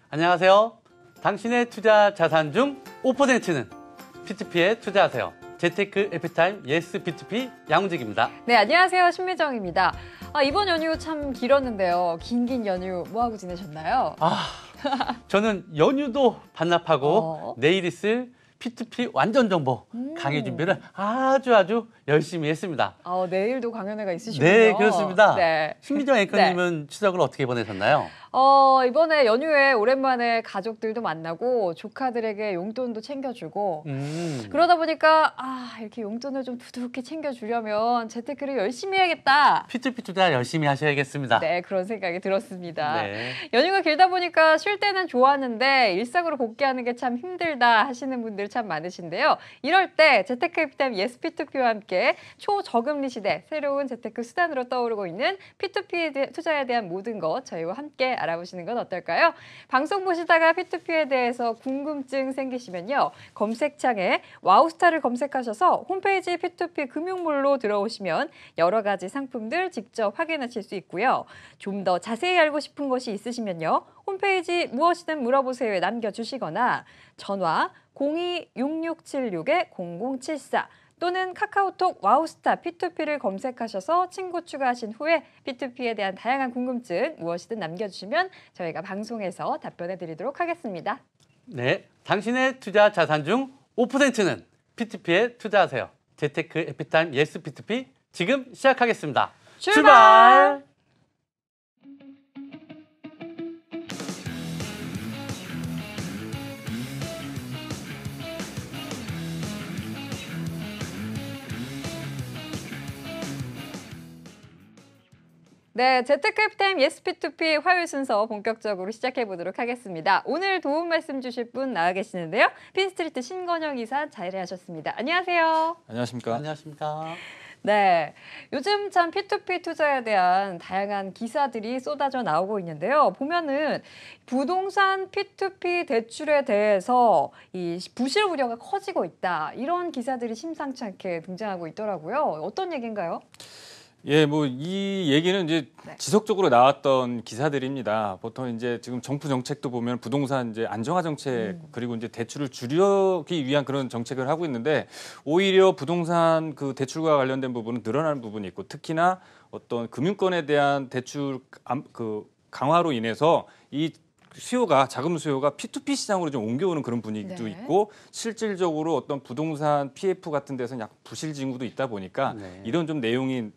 안녕하세요. 당신의 투자 자산 중 5%는 P2P에 투자하세요. 재테크 에피타임 예스 P2P 양훈직입니다. 네, 안녕하세요. 신미정입니다. 이번 연휴 참 길었는데요. 긴 연휴 뭐하고 지내셨나요? 저는 연휴도 반납하고 내일 있을 P2P 완전 정보 강의 준비를 아주 열심히 했습니다. 내일도 강연회가 있으시군요. 네, 그렇습니다. 네. 신미정 앵커님은 추석을 어떻게 보내셨나요? 이번에 연휴에 오랜만에 가족들도 만나고 조카들에게 용돈도 챙겨주고 그러다 보니까 이렇게 용돈을 좀 두둑히 챙겨주려면 재테크를 열심히 해야겠다. P2P 투자 열심히 하셔야겠습니다. 네, 그런 생각이 들었습니다. 네. 연휴가 길다 보니까 쉴 때는 좋았는데 일상으로 복귀하는 게 참 힘들다 하시는 분들 참 많으신데요. 이럴 때 재테크 에피타임 예스 P2P와 함께 초저금리 시대 새로운 재테크 수단으로 떠오르고 있는 P2P 투자에 대한 모든 것 저희와 함께 알아보시는 건 어떨까요? 방송 보시다가 P2P에 대해서 궁금증 생기시면요. 검색창에 와우스타를 검색하셔서 홈페이지 P2P 금융몰로 들어오시면 여러 가지 상품들 직접 확인하실 수 있고요. 좀 더 자세히 알고 싶은 것이 있으시면요. 홈페이지 무엇이든 물어보세요에 남겨주시거나 전화 026676-0074 또는 카카오톡 와우스타 P2P를 검색하셔서 친구 추가하신 후에 P2P에 대한 다양한 궁금증 무엇이든 남겨주시면 저희가 방송에서 답변해 드리도록 하겠습니다. 네, 당신의 투자 자산 중 5%는 P2P에 투자하세요. 재테크 에피타임 예스 P2P 지금 시작하겠습니다. 출발! 네, 재테크 에피타임 예스 P2P 화요일 순서 본격적으로 시작해 보도록 하겠습니다. 오늘 도움 말씀 주실 분 나와 계시는데요. 핀스트리트 신건영 이사 자리하셨습니다. 안녕하세요. 안녕하십니까. 안녕하십니까. 네, 요즘 참 P2P 투자에 대한 다양한 기사들이 쏟아져 나오고 있는데요. 보면은 부동산 P2P 대출에 대해서 이 부실 우려가 커지고 있다. 이런 기사들이 심상치 않게 등장하고 있더라고요. 어떤 얘기인가요? 예, 이 얘기는 이제 지속적으로 나왔던 기사들입니다. 보통 이제 지금 정부 정책도 보면 부동산 이제 안정화 정책 그리고 이제 대출을 줄이기 위한 그런 정책을 하고 있는데 오히려 부동산 그 대출과 관련된 부분은 늘어나는 부분이 있고 특히나 어떤 금융권에 대한 대출 그 강화로 인해서 이 자금 수요가 P2P 시장으로 좀 옮겨오는 그런 분위기도 있고 실질적으로 어떤 부동산 PF 같은 데서는 약 부실 징후도 있다 보니까 이런 좀 내용이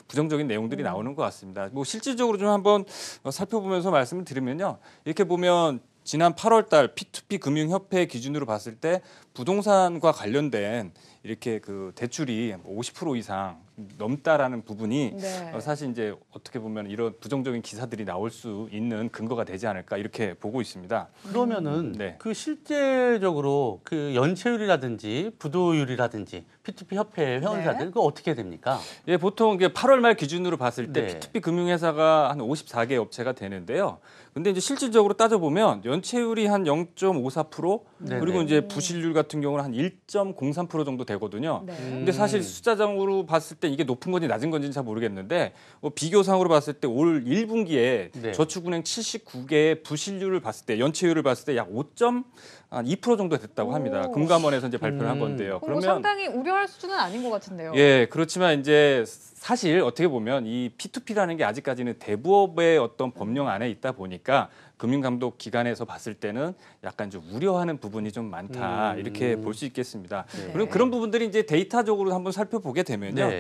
부정적인 내용들이 나오는 것 같습니다. 실질적으로 좀 한번 살펴보면서 말씀을 드리면요. 이렇게 보면 지난 8월 달 P2P 금융협회 기준으로 봤을 때 부동산과 관련된 이렇게 그 대출이 50% 이상 넘다라는 부분이 사실 이제 어떻게 보면 이런 부정적인 기사들이 나올 수 있는 근거가 되지 않을까 이렇게 보고 있습니다. 그러면은 그 실제적으로 그 연체율이라든지 부도율이라든지 P2P 협회 회원사들 그거 어떻게 됩니까? 예, 보통 이게 8월 말 기준으로 봤을 때 P2P 금융회사가 한 54개 업체가 되는데요. 근데 이제 실질적으로 따져보면 연체율이 한 0.54% 그리고 이제 부실률 같은 경우는 한 1.03% 정도 되거든요. 근데 사실 숫자적으로 봤을 때 이게 높은 건지 낮은 건지는 잘 모르겠는데 비교상으로 봤을 때 올 1분기에 저축은행 79개의 부실률을 봤을 때 연체율을 봤을 때 약 5.2% 정도 됐다고 합니다. 금감원에서 이제 발표를 한 건데요. 그러면 상당히 우려할 수준은 아닌 것 같은데요. 예, 그렇지만 이제 사실 어떻게 보면 이 P2P라는 게 아직까지는 대부업의 어떤 법령 안에 있다 보니까 금융감독기관에서 봤을 때는 약간 좀 우려하는 부분이 좀 많다 이렇게 볼 수 있겠습니다. 그럼 그런 부분들이 이제 데이터적으로 한번 살펴보게 되면요,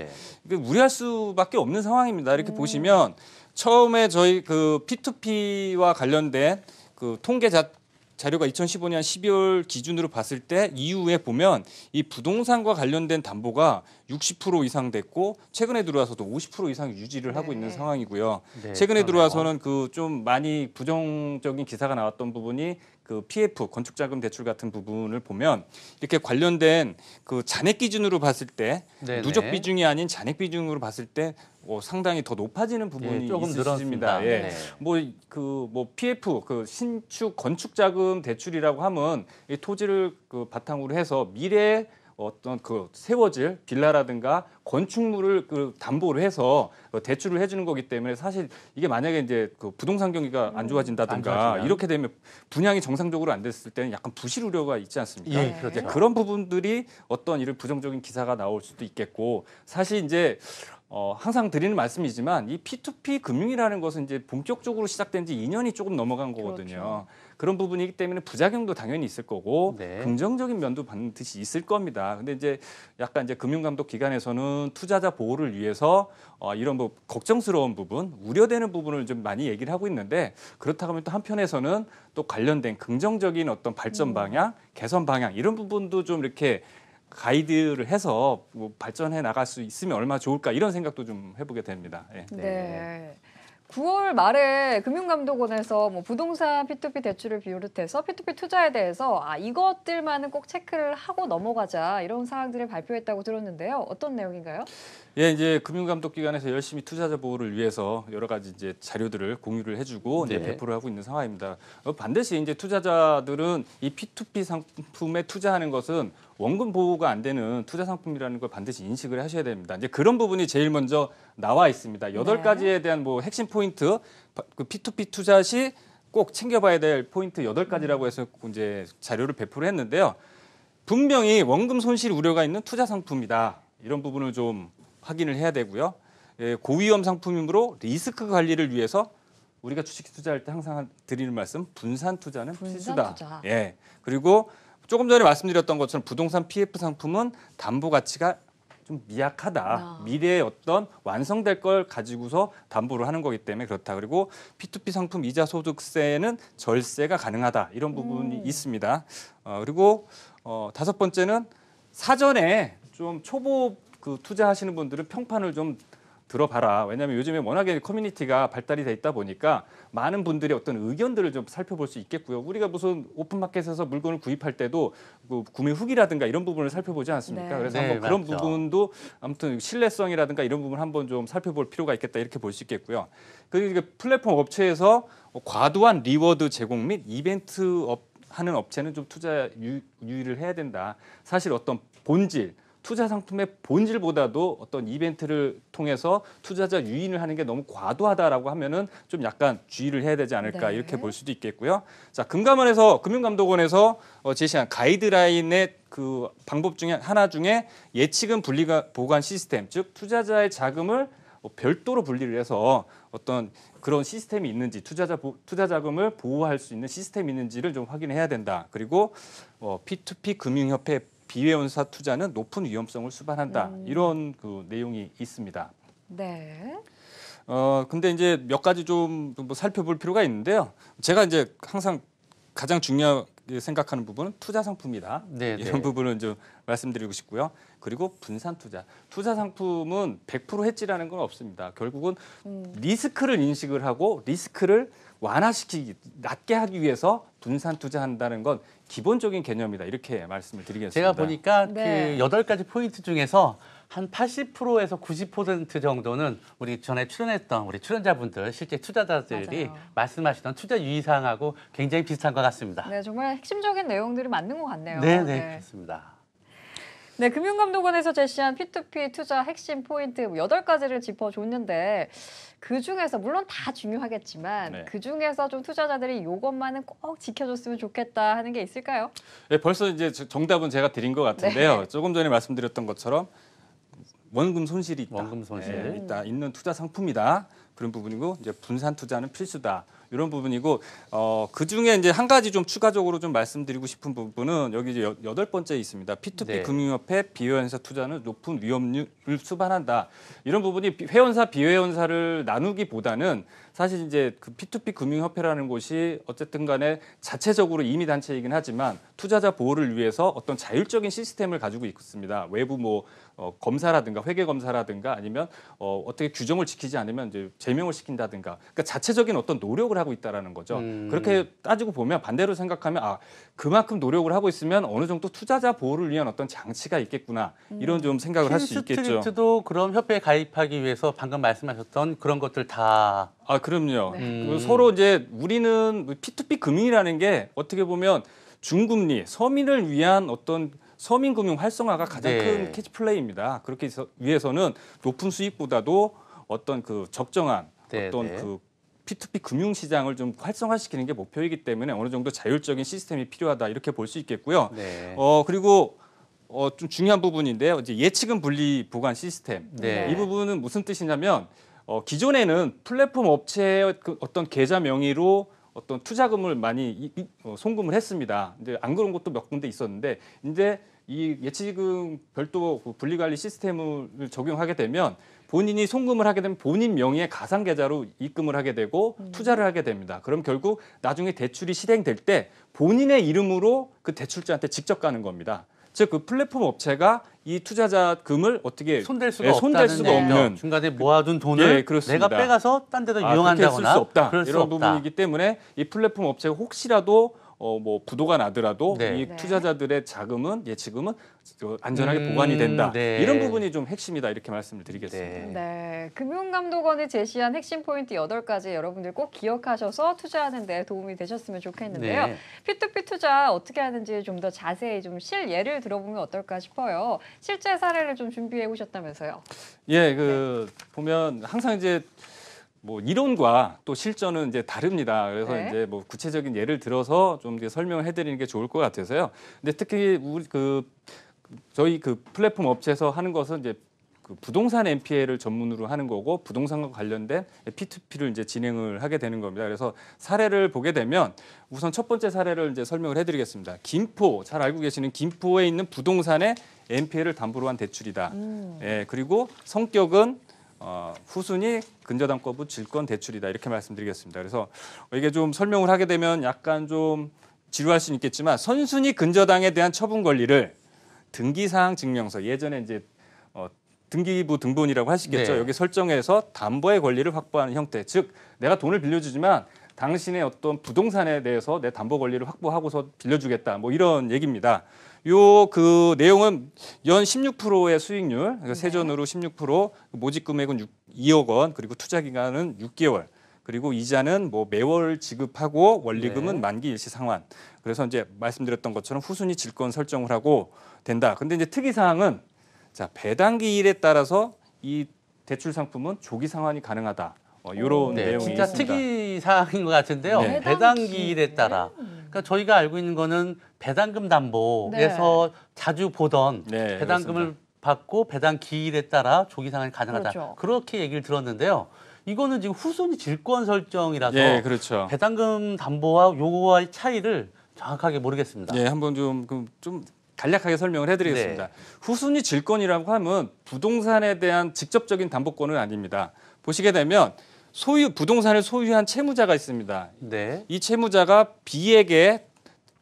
우려할 수밖에 없는 상황입니다. 이렇게 보시면 처음에 저희 그 P2P와 관련된 그 통계 자료가 2015년 12월 기준으로 봤을 때 이후에 보면 이 부동산과 관련된 담보가 60% 이상 됐고 최근에 들어와서도 50% 이상 유지를 하고 있는 상황이고요. 최근에 들어와서는 그 좀 많이 부정적인 기사가 나왔던 부분이 그 PF 건축자금 대출 같은 부분을 보면 이렇게 관련된 그 잔액 기준으로 봤을 때 네네. 누적 비중이 아닌 잔액 비중으로 봤을 때 상당히 더 높아지는 부분이 조금 있으십니다. 늘었습니다. 예. 네. 뭐 PF 그 신축 건축자금 대출이라고 하면 이 토지를 그 바탕으로 해서 미래에 어떤 그 세워질 빌라라든가 건축물을 그 담보로 해서 대출을 해주는 거기 때문에 사실 이게 만약에 이제 그 부동산 경기가 안 좋아진다든가 안 좋아지면. 이렇게 되면 분양이 정상적으로 안 됐을 때는 약간 부실 우려가 있지 않습니까? 예, 그렇죠. 그런 부분들이 어떤 이런 부정적인 기사가 나올 수도 있겠고 사실 이제 항상 드리는 말씀이지만 이 P2P 금융이라는 것은 이제 본격적으로 시작된 지 2년이 조금 넘어간 거거든요. 그렇죠. 그런 부분이기 때문에 부작용도 당연히 있을 거고 네. 긍정적인 면도 반드시 있을 겁니다. 근데 이제 약간 이제 금융감독 기관에서는 투자자 보호를 위해서 이런 뭐 걱정스러운 부분, 우려되는 부분을 좀 많이 얘기를 하고 있는데 그렇다고 하면 또 한편에서는 또 관련된 긍정적인 어떤 발전 방향, 개선 방향 이런 부분도 좀 이렇게 가이드를 해서 뭐 발전해 나갈 수 있으면 얼마나 좋을까 이런 생각도 좀 해보게 됩니다. 예. 네. 9월 말에 금융감독원에서 뭐 부동산 P2P 대출을 비롯해서 P2P 투자에 대해서 이것들만은 꼭 체크를 하고 넘어가자 이런 사항들을 발표했다고 들었는데요. 어떤 내용인가요? 예, 이제 금융감독기관에서 열심히 투자자 보호를 위해서 여러 가지 이제 자료들을 공유를 해주고 이제 네. 배포를 하고 있는 상황입니다. 반드시 이제 투자자들은 이 P2P 상품에 투자하는 것은 원금 보호가 안 되는 투자 상품이라는 걸 반드시 인식을 하셔야 됩니다. 이제 그런 부분이 제일 먼저 나와 있습니다. 8가지에 대한 뭐 핵심 포인트, 그 P2P 투자 시 꼭 챙겨봐야 될 포인트 8가지라고 해서 이제 자료를 배포를 했는데요. 분명히 원금 손실 우려가 있는 투자 상품이다. 이런 부분을 좀 확인을 해야 되고요. 예, 고위험 상품이므로 리스크 관리를 위해서 우리가 주식 투자할 때 항상 드리는 말씀, 분산 투자는 필수다. 투자. 예. 그리고 조금 전에 말씀드렸던 것처럼 부동산 PF 상품은 담보 가치가 좀 미약하다. 미래에 어떤 완성될 걸 가지고서 담보를 하는 거기 때문에 그렇다. 그리고 P2P 상품 이자 소득세는 절세가 가능하다. 이런 부분이 있습니다. 그리고 5번째는 사전에 좀 초보 그 투자하시는 분들은 평판을 좀 들어봐라. 왜냐하면 요즘에 워낙에 커뮤니티가 발달이 돼 있다 보니까 많은 분들의 어떤 의견들을 좀 살펴볼 수 있겠고요. 우리가 무슨 오픈마켓에서 물건을 구입할 때도 그 구매 후기라든가 이런 부분을 살펴보지 않습니까? 네. 그래서 네, 한번 그런 맞죠. 부분도 아무튼 신뢰성이라든가 이런 부분 한번 좀 살펴볼 필요가 있겠다 이렇게 볼 수 있겠고요. 그리고 이게 플랫폼 업체에서 과도한 리워드 제공 및 이벤트 하는 업체는 좀 투자 유의를 해야 된다. 사실 어떤 본질 투자 상품의 본질보다도 어떤 이벤트를 통해서 투자자 유인을 하는 게 너무 과도하다라고 하면은 좀 약간 주의를 해야 되지 않을까 네. 이렇게 볼 수도 있겠고요. 자, 금감원에서 제시한 가이드라인의 그 방법 중에 하나 중에 예치금 보관 시스템, 즉 투자자의 자금을 별도로 분리를 해서 어떤 그런 시스템이 있는지 투자 자금을 보호할 수 있는 시스템이 있는지를 좀 확인해야 된다. 그리고 P2P 금융협회 비회원사 투자는 높은 위험성을 수반한다. 이런 그 내용이 있습니다. 네. 근데 이제 몇 가지 좀 뭐 살펴볼 필요가 있는데요. 제가 이제 항상 가장 중요하게 생각하는 부분은 투자 상품이다. 네, 이런 네. 부분은 좀 말씀드리고 싶고요. 그리고 분산 투자 상품은 100% 해지라는 건 없습니다. 결국은 리스크를 인식을 하고 리스크를 낮게 하기 위해서 분산 투자한다는 건 기본적인 개념이다. 이렇게 말씀을 드리겠습니다. 제가 보니까 네. 그 8가지 포인트 중에서 한 80%에서 90% 정도는 우리 전에 출연했던 우리 출연자분들 실제 투자자들이 맞아요. 말씀하시던 투자 유의사항하고 굉장히 비슷한 것 같습니다. 네, 정말 핵심적인 내용들이 맞는 것 같네요. 네, 그렇습니다. 네, 금융감독원에서 제시한 P2P 투자 핵심 포인트 8가지를 짚어줬는데 그중에서 물론 다 중요하겠지만 네. 그중에서 좀 투자자들이 이것만은 꼭 지켜줬으면 좋겠다 하는 게 있을까요? 네, 벌써 이제 정답은 제가 드린 것 같은데요. 네. 조금 전에 말씀드렸던 것처럼 원금 손실이 있다. 원금 손실. 있는 투자 상품이다. 그런 부분이고 이제 분산 투자는 필수다. 이런 부분이고 그 중에 이제 한 가지 좀 추가적으로 좀 말씀드리고 싶은 부분은 여기 이제 8번째 있습니다. P2P 네. 금융협회 비회원사 투자는 높은 위험률을 수반한다. 이런 부분이 회원사 비회원사를 나누기보다는 사실 이제 그 P2P 금융협회라는 곳이 어쨌든 간에 자체적으로 임의 단체이긴 하지만 투자자 보호를 위해서 어떤 자율적인 시스템을 가지고 있습니다. 외부 뭐 검사라든가 회계 검사라든가 아니면 어떻게 규정을 지키지 않으면 이제 제명을 시킨다든가, 그러니까 자체적인 어떤 노력을 하고 있다라는 거죠. 그렇게 따지고 보면 반대로 생각하면 그만큼 노력을 하고 있으면 어느 정도 투자자 보호를 위한 어떤 장치가 있겠구나 이런 좀 생각을 할 수 있겠죠. 퀸스트리트도 그럼 협회에 가입하기 위해서 방금 말씀하셨던 그런 것들 다. 그럼요. 서로 이제 우리는 P2P 금융이라는 게 어떻게 보면 중금리, 서민을 위한 어떤 서민 금융 활성화가 가장 큰 캐치플레이입니다. 그렇게 위해서는 높은 수익보다도 어떤 그 적정한 어떤 그 P2P 금융 시장을 좀 활성화시키는 게 목표이기 때문에 어느 정도 자율적인 시스템이 필요하다 이렇게 볼 수 있겠고요. 그리고 좀 중요한 부분인데요. 이제 예치금 분리 보관 시스템. 이 부분은 무슨 뜻이냐면 기존에는 플랫폼 업체의 그 어떤 계좌 명의로 어떤 투자금을 많이 송금을 했습니다. 이제 안 그런 것도 몇 군데 있었는데 이제 이 예치금 별도 분리관리 시스템을 적용하게 되면 본인이 송금을 하게 되면 본인 명의의 가상 계좌로 입금을 하게 되고 투자를 하게 됩니다. 그럼 결국 나중에 대출이 실행될 때 본인의 이름으로 그 대출자한테 직접 가는 겁니다. 즉 그 플랫폼 업체가 이 투자자금을 어떻게 손댈 수가 없는 중간에 모아둔 돈을 내가 빼가서 딴 데다 이용한다거나 쓸 수 없다. 이런 부분이기 때문에 이 플랫폼 업체가 혹시라도 뭐 부도가 나더라도 이 투자자들의 자금은 예치금은 안전하게 보관이 된다. 이런 부분이 좀 핵심이다 이렇게 말씀을 드리겠습니다. 금융감독원이 제시한 핵심 포인트 8가지 여러분들 꼭 기억하셔서 투자하는 데 도움이 되셨으면 좋겠는데요. P2P 투자 어떻게 하는지 좀 더 자세히 좀 실예를 들어보면 어떨까 싶어요. 실제 사례를 좀 준비해 오셨다면서요. 보면 항상 이제 뭐 이론과 또 실전은 이제 다릅니다. 그래서 이제 뭐 구체적인 예를 들어서 좀 설명을 해드리는 게 좋을 것 같아서요. 근데 특히 우리 저희 그 플랫폼 업체에서 하는 것은 이제 그 부동산 NPL을 전문으로 하는 거고 부동산과 관련된 P2P를 이제 진행을 하게 되는 겁니다. 그래서 사례를 보게 되면 우선 첫 번째 사례를 이제 설명을 해드리겠습니다. 김포, 잘 알고 계시는 김포에 있는 부동산의 NPL을 담보로 한 대출이다. 그리고 성격은 후순위 근저당거부 질권 대출이다 이렇게 말씀드리겠습니다. 그래서 이게 좀 설명을 하게 되면 약간 좀 지루할 수는 있겠지만 선순위 근저당에 대한 처분 권리를 등기사항 증명서 예전에 이제 등기부 등본이라고 하시겠죠. 여기 설정해서 담보의 권리를 확보하는 형태. 즉 내가 돈을 빌려주지만 당신의 어떤 부동산에 대해서 내 담보 권리를 확보하고서 빌려주겠다. 뭐 이런 얘기입니다. 그 내용은 연 16%의 수익률, 그러니까 세전으로 16%, 모집 금액은 2억 원, 그리고 투자 기간은 6개월, 그리고 이자는 뭐 매월 지급하고 원리금은 만기 일시 상환. 그래서 이제 말씀드렸던 것처럼 후순위 질권 설정을 하고 된다. 근데 이제 특이 사항은 배당 기일에 따라서 이 대출 상품은 조기 상환이 가능하다. 이런 내용이 진짜 있습니다. 특이 사항인 것 같은데요. 배당 기일에 따라. 그러니까 저희가 알고 있는 거는 배당금 담보에서 자주 보던 배당금을 그렇습니다. 받고 배당 기일에 따라 조기 상환이 가능하다. 그렇죠. 그렇게 얘기를 들었는데요. 이거는 지금 후순위 질권 설정이라서 그렇죠. 배당금 담보와 요거와의 차이를 정확하게 모르겠습니다. 한번 좀 간략하게 설명을 해드리겠습니다. 후순위 질권이라고 하면 부동산에 대한 직접적인 담보권은 아닙니다. 보시게 되면 부동산을 소유한 채무자가 있습니다. 이 채무자가 B에게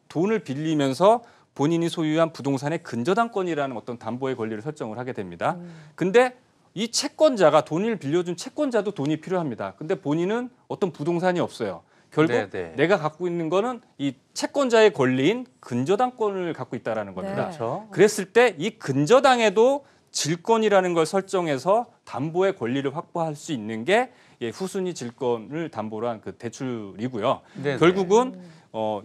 돈을 빌리면서 본인이 소유한 부동산의 근저당권이라는 어떤 담보의 권리를 설정을 하게 됩니다. 근데 이 채권자가 돈을 빌려준 채권자도 돈이 필요합니다. 근데 본인은 어떤 부동산이 없어요. 결국 내가 갖고 있는 거는 이 채권자의 권리인 근저당권을 갖고 있다는 겁니다. 그랬을 때 이 근저당에도 질권이라는 걸 설정해서 담보의 권리를 확보할 수 있는 게 후순위 질권을 담보로 한 그 대출이고요. 결국은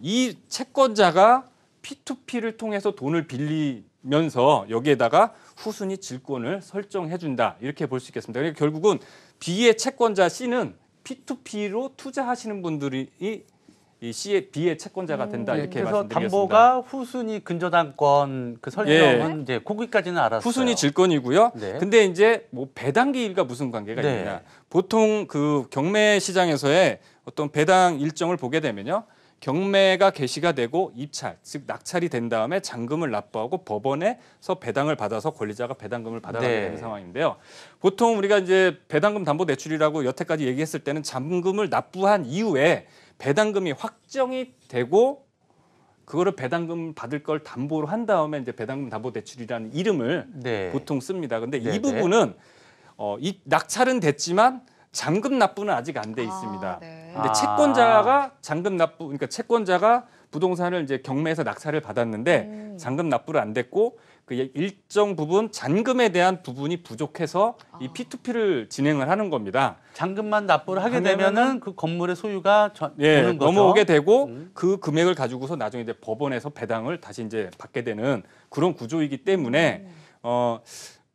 이 채권자가 P2P를 통해서 돈을 빌리면서 여기에다가 후순위 질권을 설정해준다. 이렇게 볼 수 있겠습니다. 그러니까 결국은 B의 채권자 C는 P2P로 투자하시는 분들이 이 B의 채권자가 된다. 이렇게 그래서 말씀드리겠습니다. 담보가 후순위 근저당권 그 설정은 이제 거기까지는 알았어요. 후순위 질권이고요. 근데 이제 뭐 배당 기일과 무슨 관계가 있느냐. 보통 그 경매 시장에서의 어떤 배당 일정을 보게 되면요. 경매가 개시가 되고 입찰, 즉 낙찰이 된 다음에 잔금을 납부하고 법원에서 배당을 받아서 권리자가 배당금을 받아가게 되는 상황인데요. 보통 우리가 이제 배당금 담보 대출이라고 여태까지 얘기했을 때는 잔금을 납부한 이후에 배당금이 확정이 되고 그거를 배당금 받을 걸 담보로 한 다음에 이제 배당금 담보 대출이라는 이름을 보통 씁니다. 근데 이 부분은 이 낙찰은 됐지만 잔금 납부는 아직 안 돼 있습니다. 네. 근데 채권자가 잔금 납부, 그러니까 채권자가 부동산을 이제 경매에서 낙찰을 받았는데 잔금 납부를 안 됐고 그 일정 부분 잔금에 대한 부분이 부족해서 이 P2P를 진행을 하는 겁니다. 잔금만 납부를 하게 되면은 그 건물의 소유가 예, 되는 거죠. 넘어오게 되고 그 금액을 가지고서 나중에 이제 법원에서 배당을 다시 이제 받게 되는 그런 구조이기 때문에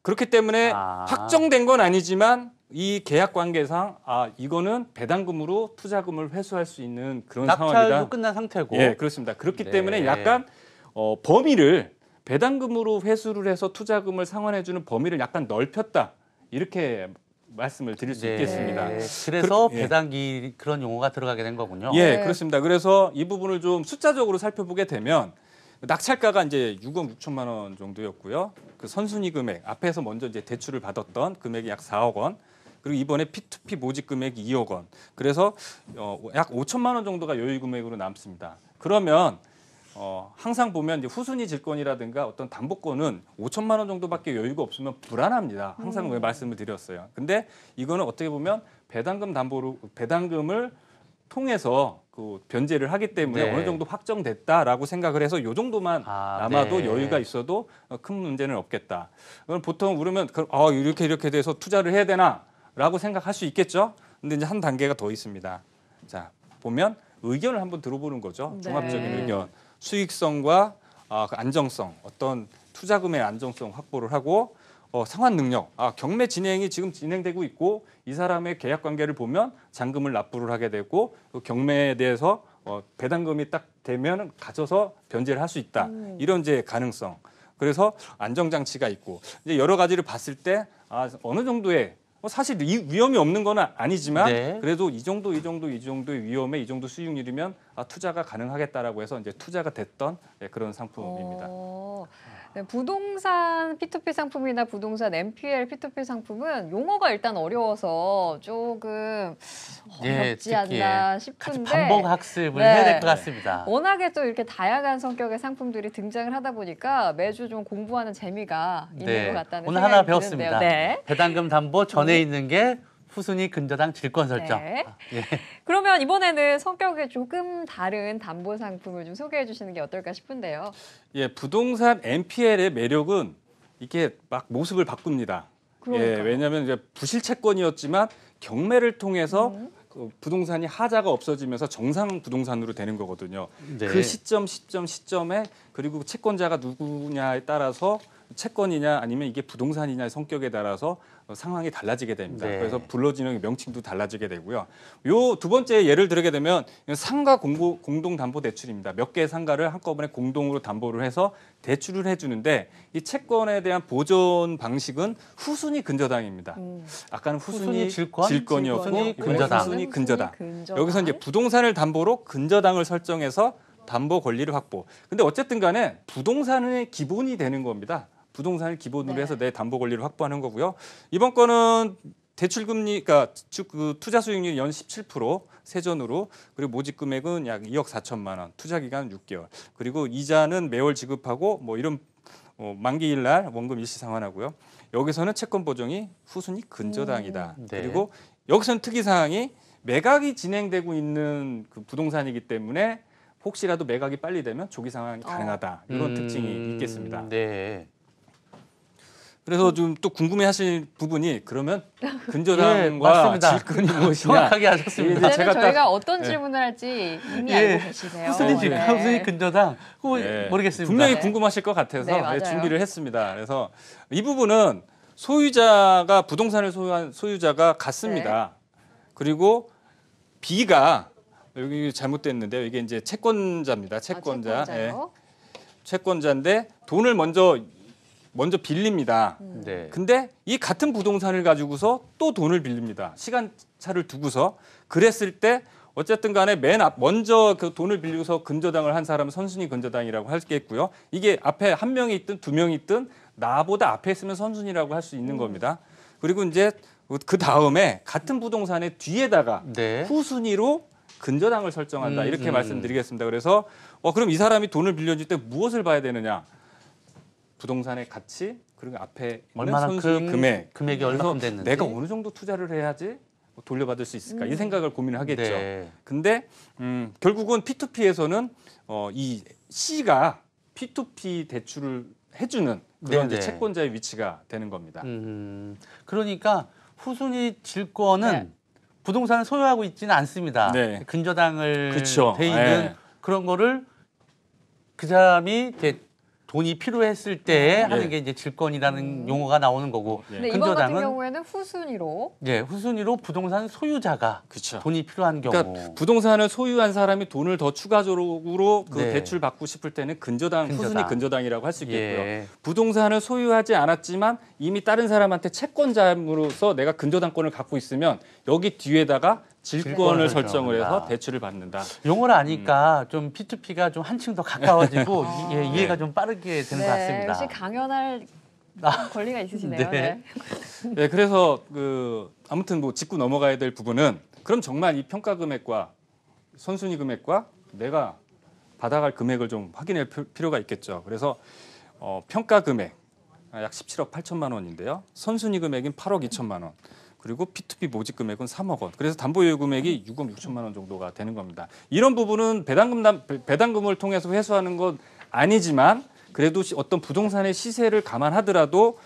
그렇기 때문에 확정된 건 아니지만 이 계약 관계상 이거는 배당금으로 투자금을 회수할 수 있는 그런 상황이다. 낙찰도 끝난 상태고. 예, 그렇습니다. 그렇기 네. 때문에 약간 범위를 배당금으로 회수를 해서 투자금을 상환해주는 범위를 약간 넓혔다. 이렇게 말씀을 드릴 수 있겠습니다. 그래서 배당기 그런 용어가 들어가게 된 거군요. 예, 그렇습니다. 그래서 이 부분을 좀 숫자적으로 살펴보게 되면 낙찰가가 이제 6억 6천만 원 정도였고요. 그 선순위 금액 앞에서 먼저 이제 대출을 받았던 금액이 약 4억 원. 그리고 이번에 P2P 모집 금액이 2억 원. 그래서 약 5천만 원 정도가 여유 금액으로 남습니다. 그러면 항상 보면 이제 후순위 질권이라든가 어떤 담보권은 5천만 원 정도밖에 여유가 없으면 불안합니다. 항상 왜 말씀을 드렸어요. 근데 이거는 어떻게 보면 배당금을 통해서 그 변제를 하기 때문에 어느 정도 확정됐다라고 생각을 해서 이 정도만 남아도 여유가 있어도 큰 문제는 없겠다. 그럼 보통 그러면 이렇게 돼서 투자를 해야 되나라고 생각할 수 있겠죠. 근데 이제 한 단계가 더 있습니다. 자, 보면 의견을 한번 들어보는 거죠. 종합적인 의견. 수익성과 그 안정성, 어떤 투자금의 안정성 확보를 하고 상환 능력, 경매 진행이 지금 진행되고 있고 이 사람의 계약 관계를 보면 잔금을 납부를 하게 되고 그 경매에 대해서 배당금이 딱 되면 가져서 변제를 할 수 있다. 이런 이제 가능성. 그래서 안정장치가 있고 이제 여러 가지를 봤을 때 어느 정도의 사실 이 위험이 없는 건 아니지만 그래도 이 정도의 위험에 이 정도 수익률이면 투자가 가능하겠다라고 해서 이제 투자가 됐던 그런 상품입니다. 네, 부동산 P2P 상품이나 부동산 MPL P2P 상품은 용어가 일단 어려워서 조금 어렵지 않나 싶은데 같이 반복 학습을 해야 될 것 같습니다. 워낙에 또 이렇게 다양한 성격의 상품들이 등장을 하다 보니까 매주 좀 공부하는 재미가 있는 것 같다는 오늘 생각이 하나 배웠습니다. 드는데요. 배당금 담보 전에 있는 게 후순위 근저당 질권 설정. 그러면 이번에는 성격이 조금 다른 담보 상품을 좀 소개해 주시는 게 어떨까 싶은데요. 예, 부동산 MPL의 매력은 이게 막 모습을 바꿉니다. 왜냐하면 이제 부실 채권이었지만 경매를 통해서 그 부동산이 하자가 없어지면서 정상 부동산으로 되는 거거든요. 그 시점에 그리고 채권자가 누구냐에 따라서 채권이냐 아니면 이게 부동산이냐의 성격에 따라서 상황이 달라지게 됩니다. 그래서 불러지는 명칭도 달라지게 되고요. 요 두 번째 예를 들게 되면 상가 공동담보대출입니다. 몇 개의 상가를 한꺼번에 공동으로 담보를 해서 대출을 해주는데 이 채권에 대한 보존 방식은 후순위 근저당입니다. 아까는 후순위 질권이었고 이번에 후순위 근저당. 여기서 이제 부동산을 담보로 근저당을 설정해서 담보 권리를 확보. 근데 어쨌든 간에 부동산의 기본이 되는 겁니다. 부동산을 기본으로 해서 내 담보 권리를 확보하는 거고요. 이번 건은 대출 금리, 그러니까 그 투자 수익률 연 17% 세전으로 그리고 모집 금액은 약 2억 4천만 원, 투자 기간 6개월. 그리고 이자는 매월 지급하고 뭐 이런 만기일 날 원금 일시 상환하고요. 여기서는 채권 보정이 후순위 근저당이다. 그리고 여기서는 특이 사항이 매각이 진행되고 있는 그 부동산이기 때문에 혹시라도 매각이 빨리 되면 조기 상환이 가능하다. 이런 특징이 있겠습니다. 그래서 좀 또 궁금해하실 부분이 그러면 근저당과 질권이 무엇이냐. 정확하게 하셨습니다. 이제는 저희가 어떤 질문을 할지 이미 알고 계시네요. 후순위 질권, 후순위 근저당 모르겠습니다. 분명히 궁금하실 것 같아서 준비를 했습니다. 그래서 이 부분은 소유자가 부동산을 소유한 소유자가 같습니다. 그리고 B가 여기 잘못됐는데요. 이게 이제 채권자입니다. 채권자. 채권자인데 돈을 먼저 빌립니다. 근데 이 같은 부동산을 가지고서 또 돈을 빌립니다. 시간차를 두고서. 그랬을 때 어쨌든 간에 먼저 그 돈을 빌리고서 근저당을 한 사람은 선순위 근저당이라고 하겠고요. 이게 앞에 한 명이 있든 두 명이 있든 나보다 앞에 있으면 선순위라고 할 수 있는 겁니다. 그리고 이제 그 다음에 같은 부동산의 뒤에다가 후순위로 근저당을 설정한다. 이렇게 말씀드리겠습니다. 그래서 그럼 이 사람이 돈을 빌려줄 때 무엇을 봐야 되느냐? 부동산의 가치 그리고 앞에 있는 선순위 금액이 얼마큼 됐는지 내가 어느 정도 투자를 해야지 돌려받을 수 있을까 이 생각을 고민을 하겠죠. 네. 근데 결국은 P2P에서는 이 C가 P2P 대출을 해주는 그런 이제 채권자의 위치가 되는 겁니다. 그러니까 후순위 질권은 부동산을 소유하고 있지는 않습니다. 네. 근저당을 그쵸. 돼 있는 그런 거를 그 사람이 이제 돈이 필요했을 때 하는 게 이제 질권이라는 용어가 나오는 거고 근데 이번 같은 경우에는 후순위로 후순위로 부동산 소유자가 그쵸. 돈이 필요한 경우 그러니까 부동산을 소유한 사람이 돈을 더 추가적으로 그 대출 받고 싶을 때는 후순위 근저당이라고 할 수 있겠고요. 부동산을 소유하지 않았지만 이미 다른 사람한테 채권자로서 내가 근저당권을 갖고 있으면 여기 뒤에다가 질권을 설정을 해서 대출을 받는다. 용어를 아니까 좀 P2P가 좀 한층 더 가까워지고 이해가 좀 빠르게 되는 것 같습니다. 역시 강연할 권리가 있으시네요. 네, 그래서 아무튼 뭐 짚고 넘어가야 될 부분은 그럼 정말 이 평가 금액과 선순위 금액과 내가 받아갈 금액을 좀 확인할 필요가 있겠죠. 그래서 평가 금액 약 17억 8천만 원인데요. 선순위 금액인 8억 2천만 원. 그리고 P2P 모집 금액은 3억 원. 그래서 담보유예 금액이 6억 6천만 원 정도가 되는 겁니다. 이런 부분은 배당금을 통해서 회수하는 건 아니지만 그래도 어떤 부동산의 시세를 감안하더라도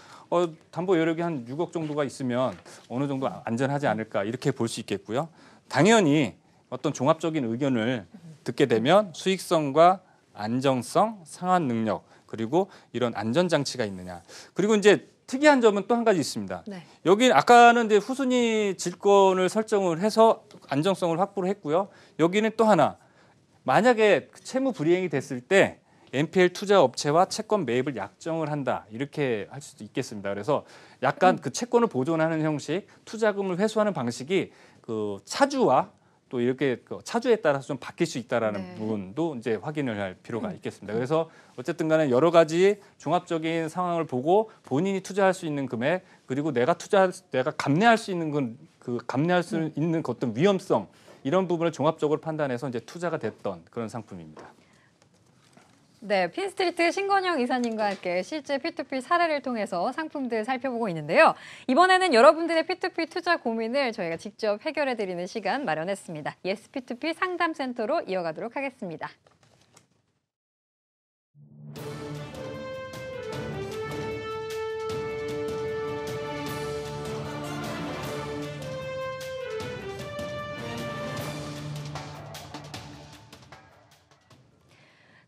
담보 여력이 한 6억 정도가 있으면 어느 정도 안전하지 않을까 이렇게 볼 수 있겠고요. 당연히 어떤 종합적인 의견을 듣게 되면 수익성과 안정성, 상환 능력 그리고 이런 안전장치가 있느냐. 그리고 이제 특이한 점은 또 한 가지 있습니다. 여기 아까는 이제 후순위 질권을 설정을 해서 안정성을 확보를 했고요. 여기는 또 하나 만약에 채무 불이행이 됐을 때 NPL 투자 업체와 채권 매입을 약정을 한다 이렇게 할 수도 있겠습니다. 그래서 약간 그 채권을 보존하는 형식, 투자금을 회수하는 방식이 그 차주와 또 이렇게 차주에 따라서 좀 바뀔 수 있다라는 부분도 이제 확인을 할 필요가 있겠습니다. 그래서 어쨌든 간에 여러 가지 종합적인 상황을 보고 본인이 투자할 수 있는 금액 그리고 내가 감내할 수 있는 감내할 수 있는 어떤 위험성 이런 부분을 종합적으로 판단해서 이제 투자가 됐던 그런 상품입니다. 네, 핀스트리트 신건영 이사님과 함께 실제 P2P 사례를 통해서 상품들 살펴보고 있는데요. 이번에는 여러분들의 P2P 투자 고민을 저희가 직접 해결해드리는 시간 마련했습니다. 예스 P2P 상담센터로 이어가도록 하겠습니다.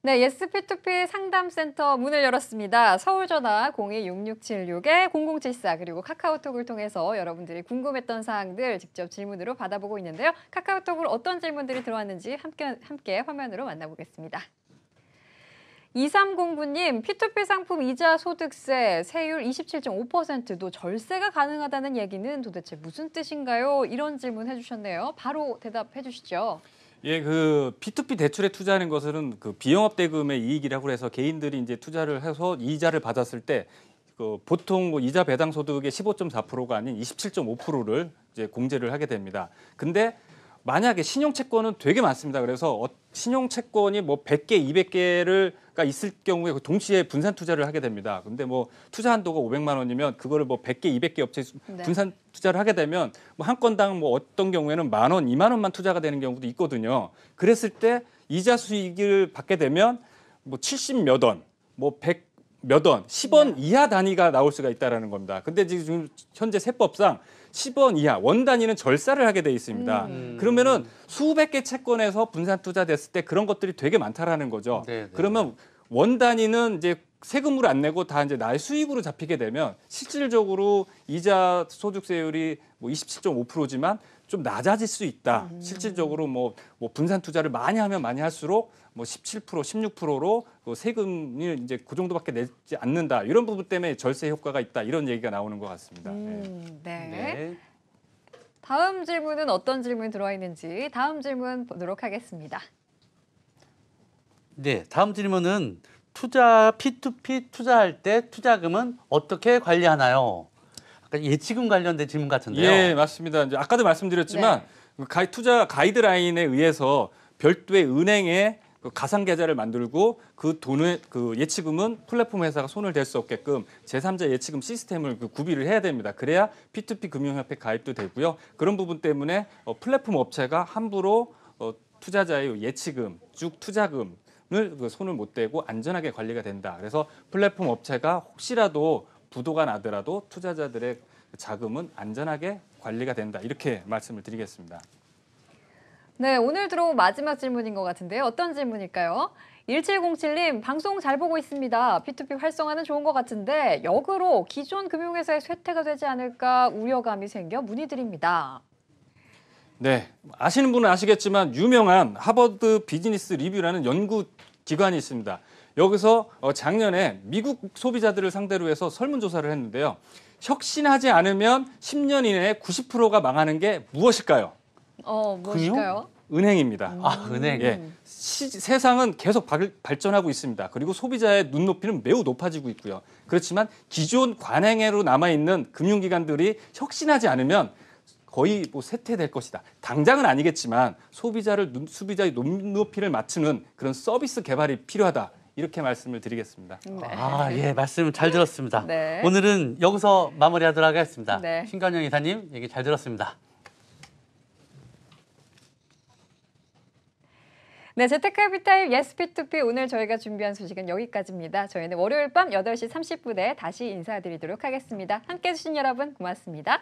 네, 예스 P2P 상담센터 문을 열었습니다. 서울 전화 026676-0074 그리고 카카오톡을 통해서 여러분들이 궁금했던 사항들 직접 질문으로 받아보고 있는데요. 카카오톡으로 어떤 질문들이 들어왔는지 함께 화면으로 만나보겠습니다. 2309님, P2P 상품 이자 소득세 세율 27.5%도 절세가 가능하다는 얘기는 도대체 무슨 뜻인가요? 이런 질문 해주셨네요. 바로 대답해 주시죠. 예, P2P 대출에 투자하는 것은 비영업 대금의 이익이라고 해서 개인들이 이제 투자를 해서 이자를 받았을 때 보통 이자 배당 소득의 15.4%가 아닌 27.5%를 이제 공제를 하게 됩니다. 근데 만약에 신용채권은 되게 많습니다. 그래서 신용채권이 뭐 100개, 200개가 있을 경우에 동시에 분산 투자를 하게 됩니다. 근데 뭐 투자 한도가 500만 원이면 그거를 뭐 100개, 200개 업체에 분산 투자를 하게 되면 뭐 한 건당 뭐 어떤 경우에는 10,000원, 20,000원만 투자가 되는 경우도 있거든요. 그랬을 때 이자 수익을 받게 되면 뭐 70 몇 원, 뭐 100 몇 원, 10원 이하 단위가 나올 수가 있다라는 겁니다. 근데 지금 현재 세법상 10원 이하 원 단위는 절사를 하게 돼 있습니다. 그러면은 수백 개 채권에서 분산 투자됐을 때 그런 것들이 되게 많다라는 거죠. 그러면 원 단위는 이제 세금으로 안 내고 다 이제 나의 수익으로 잡히게 되면 실질적으로 이자 소득세율이 뭐 27.5%지만 좀 낮아질 수 있다. 실질적으로 뭐 분산 투자를 많이 하면 많이 할수록 뭐 17%, 16%로 세금이 이제 그 정도밖에 내지 않는다. 이런 부분 때문에 절세 효과가 있다. 이런 얘기가 나오는 것 같습니다. 네. 다음 질문은 어떤 질문이 들어와 있는지 다음 질문 보도록 하겠습니다. 네, 다음 질문은 P2P 투자할 때 투자금은 어떻게 관리하나요? 아까 예치금 관련된 질문 같은데요. 예, 맞습니다. 이제 아까도 말씀드렸지만 투자 가이드라인에 의해서 별도의 은행에 그 가상 계좌를 만들고 그 돈을 그 예치금은 플랫폼 회사가 손을 댈 수 없게끔 제3자 예치금 시스템을 그 구비를 해야 됩니다. 그래야 P2P 금융협회 가입도 되고요. 그런 부분 때문에 플랫폼 업체가 함부로 투자자의 예치금, 쭉 투자금을 그 손을 못 대고 안전하게 관리가 된다. 그래서 플랫폼 업체가 혹시라도 부도가 나더라도 투자자들의 자금은 안전하게 관리가 된다. 이렇게 말씀을 드리겠습니다. 네, 오늘 들어온 마지막 질문인 것 같은데요. 어떤 질문일까요? 1707님, 방송 잘 보고 있습니다. P2P 활성화는 좋은 것 같은데 역으로 기존 금융회사의 쇠퇴가 되지 않을까 우려감이 생겨 문의드립니다. 네, 아시는 분은 아시겠지만 유명한 하버드 비즈니스 리뷰라는 연구 기관이 있습니다. 여기서 작년에 미국 소비자들을 상대로 해서 설문조사를 했는데요. 혁신하지 않으면 10년 이내에 90%가 망하는 게 무엇일까요? 무엇일까요? 은행입니다. 아, 은행. 예, 세상은 계속 발전하고 있습니다. 그리고 소비자의 눈높이는 매우 높아지고 있고요. 그렇지만 기존 관행으로 남아있는 금융기관들이 혁신하지 않으면 거의 뭐 쇠퇴될 것이다. 당장은 아니겠지만 소비자의 눈높이를 맞추는 그런 서비스 개발이 필요하다. 이렇게 말씀을 드리겠습니다. 네. 아, 예, 말씀 잘 들었습니다. 네. 오늘은 여기서 마무리하도록 하겠습니다. 네. 신관영 이사님 얘기 잘 들었습니다. 네, 재테크해피타임 예스 P2P 오늘 저희가 준비한 소식은 여기까지입니다. 저희는 월요일 밤 8시 30분에 다시 인사드리도록 하겠습니다. 함께해 주신 여러분 고맙습니다.